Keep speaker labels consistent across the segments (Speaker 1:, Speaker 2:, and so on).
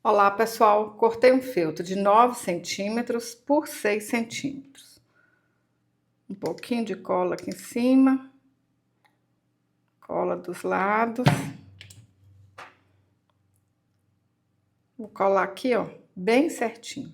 Speaker 1: Olá, pessoal! Cortei um feltro de 9 centímetros por 6 centímetros. Um pouquinho de cola aqui em cima, cola dos lados. Vou colar aqui, ó, bem certinho.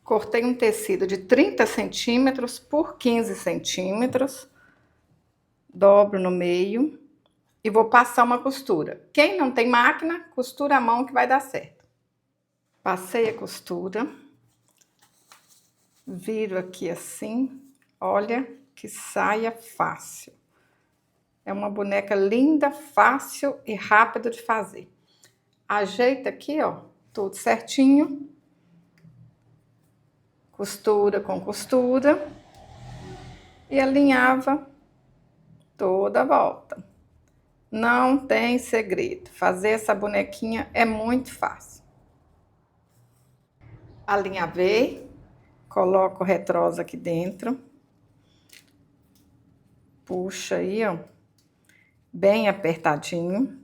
Speaker 1: Cortei um tecido de 30 centímetros por 15 centímetros, dobro no meio e vou passar uma costura. Quem não tem máquina, costura à mão que vai dar certo. Passei a costura, viro aqui assim, olha que saia fácil. É uma boneca linda, fácil e rápido de fazer. Ajeita aqui, ó, tudo certinho. Costura com costura e alinhava toda a volta. Não tem segredo, fazer essa bonequinha é muito fácil. Alinhavei, coloco o retrosa aqui dentro, puxa aí, ó, bem apertadinho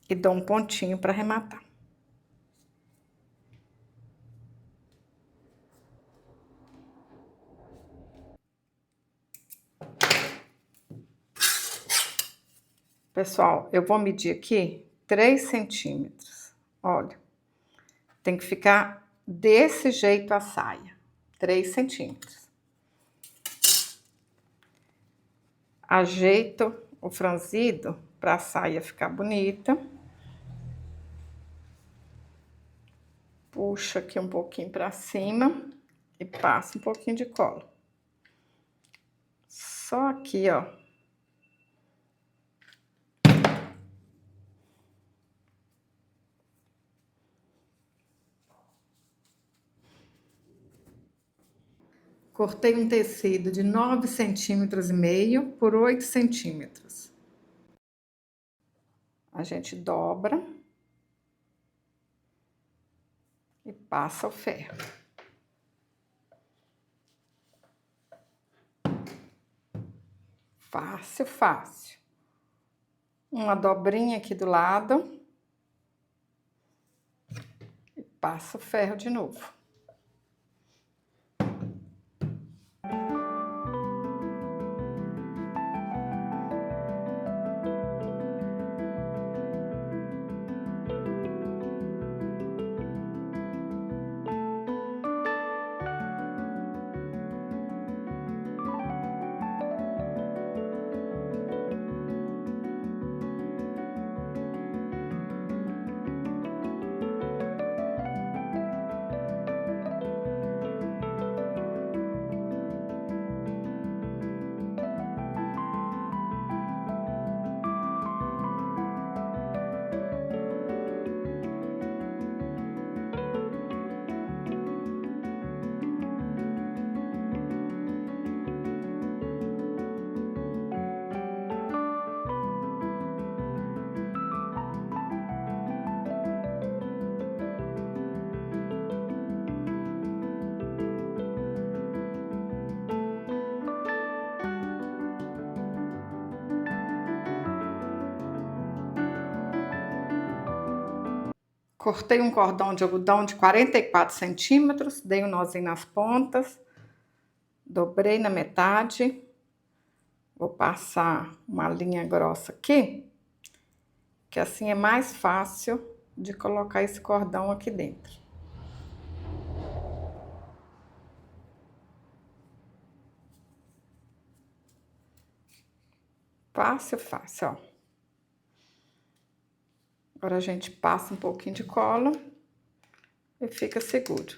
Speaker 1: e dou um pontinho para arrematar. Pessoal, eu vou medir aqui 3 centímetros. Olha, tem que ficar desse jeito a saia, 3 centímetros. Ajeito o franzido para a saia ficar bonita. Puxa aqui um pouquinho para cima e passa um pouquinho de cola. Só aqui, ó. Cortei um tecido de 9,5 centímetros por 8 centímetros. A gente dobra e passa o ferro. Fácil, fácil. Uma dobrinha aqui do lado e passa o ferro de novo. Cortei um cordão de algodão de 44 centímetros, dei um nozinho nas pontas, dobrei na metade. Vou passar uma linha grossa aqui, que assim é mais fácil de colocar esse cordão aqui dentro. Fácil, fácil, ó. Agora a gente passa um pouquinho de cola e fica seguro.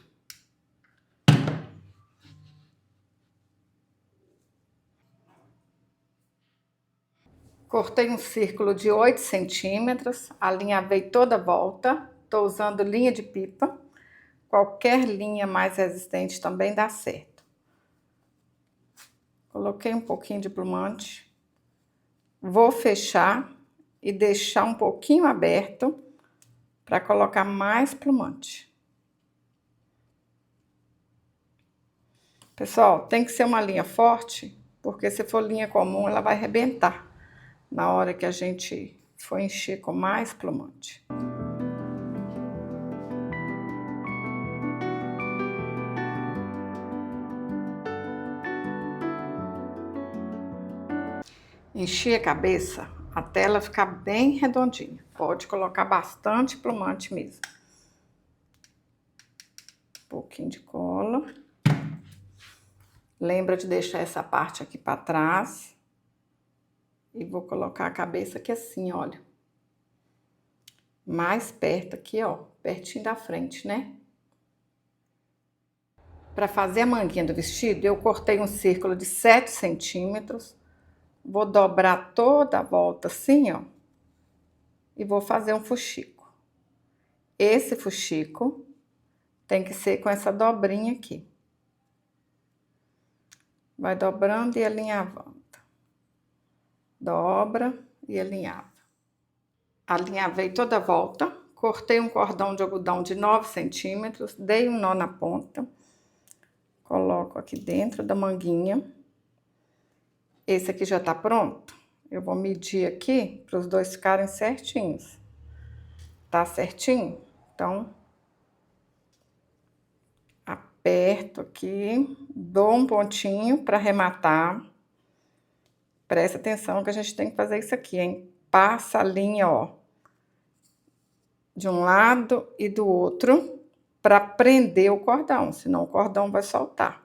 Speaker 1: Cortei um círculo de 8 centímetros, alinhavei toda a volta. Estou usando linha de pipa. Qualquer linha mais resistente também dá certo. Coloquei um pouquinho de plumante. Vou fechar e deixar um pouquinho aberto para colocar mais plumante. Pessoal, tem que ser uma linha forte, porque se for linha comum, ela vai arrebentar na hora que a gente for encher com mais plumante. Enchi a cabeça até ela ficar bem redondinha. Pode colocar bastante plumante mesmo. Um pouquinho de cola. Lembra de deixar essa parte aqui para trás. E vou colocar a cabeça aqui assim, olha. Mais perto aqui, ó. Pertinho da frente, né? Para fazer a manguinha do vestido, eu cortei um círculo de 7 centímetros. Vou dobrar toda a volta assim, ó. E vou fazer um fuxico. Esse fuxico tem que ser com essa dobrinha aqui. Vai dobrando e alinhavando. Dobra e alinhava. Alinhavei toda a volta. Cortei um cordão de algodão de 9 centímetros. Dei um nó na ponta. Coloco aqui dentro da manguinha. Esse aqui já tá pronto. Eu vou medir aqui para os dois ficarem certinhos. Tá certinho? Então, aperto aqui, dou um pontinho para arrematar. Presta atenção que a gente tem que fazer isso aqui, hein? Passa a linha, ó, de um lado e do outro para prender o cordão, senão o cordão vai soltar.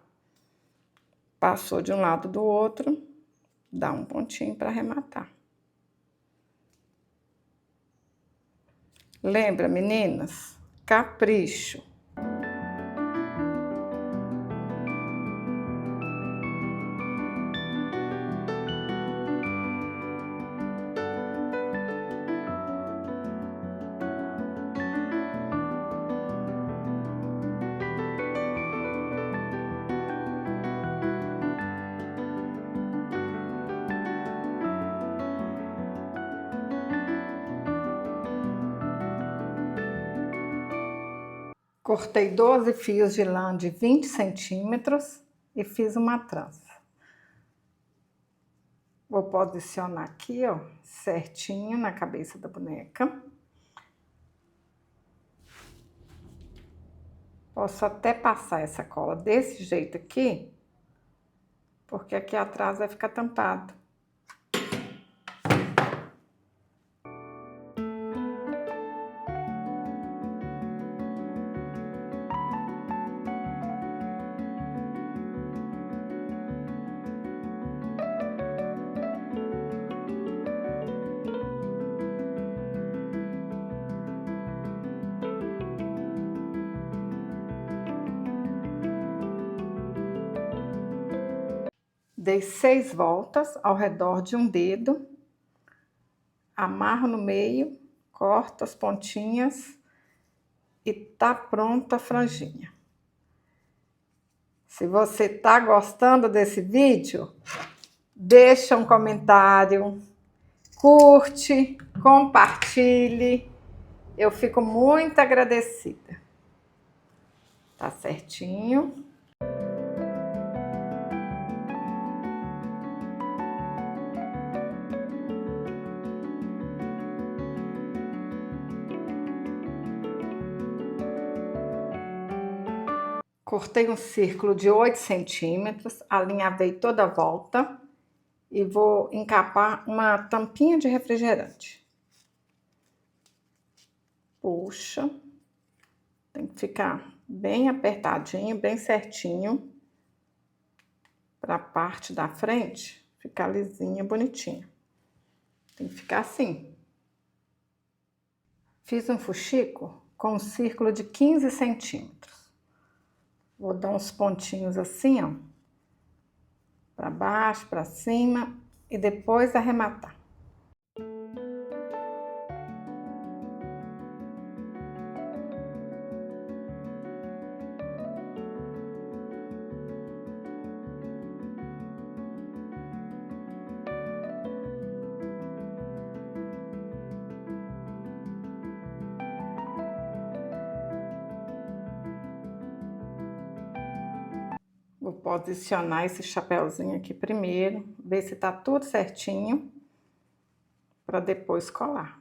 Speaker 1: Passou de um lado do outro, dá um pontinho para arrematar. Lembra, meninas? Capricho. Cortei 12 fios de lã de 20 centímetros e fiz uma trança. Vou posicionar aqui, ó, certinho na cabeça da boneca. Posso até passar essa cola desse jeito aqui, porque aqui atrás vai ficar tampado. Dei 6 voltas ao redor de um dedo, amarro no meio, corto as pontinhas e tá pronta a franjinha. Se você tá gostando desse vídeo, deixa um comentário, curte, compartilhe, eu fico muito agradecida. Tá certinho? Cortei um círculo de 8 centímetros, alinhavei toda a volta e vou encapar uma tampinha de refrigerante. Puxa, tem que ficar bem apertadinho, bem certinho, para a parte da frente ficar lisinha, bonitinha. Tem que ficar assim. Fiz um fuxico com um círculo de 15 centímetros. Vou dar uns pontinhos assim, ó, para baixo, para cima e depois arrematar. posicionar esse chapéuzinho aqui primeiro, ver se tá tudo certinho, para depois colar.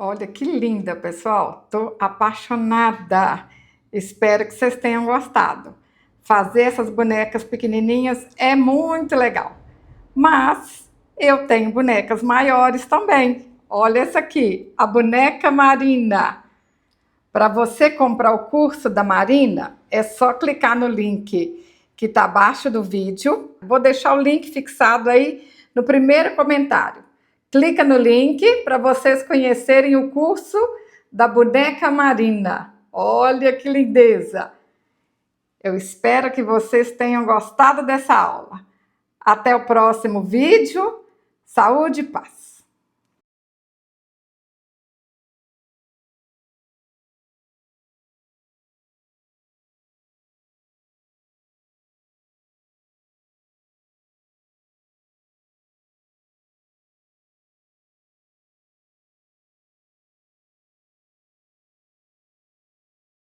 Speaker 1: Olha que linda, pessoal! Tô apaixonada! Espero que vocês tenham gostado. Fazer essas bonecas pequenininhas é muito legal. Mas eu tenho bonecas maiores também. Olha essa aqui, a boneca Marina. Para você comprar o curso da Marina, é só clicar no link que está abaixo do vídeo. Vou deixar o link fixado aí no primeiro comentário. Clica no link para vocês conhecerem o curso da boneca Marina. Olha que lindeza! Eu espero que vocês tenham gostado dessa aula. Até o próximo vídeo. Saúde e paz!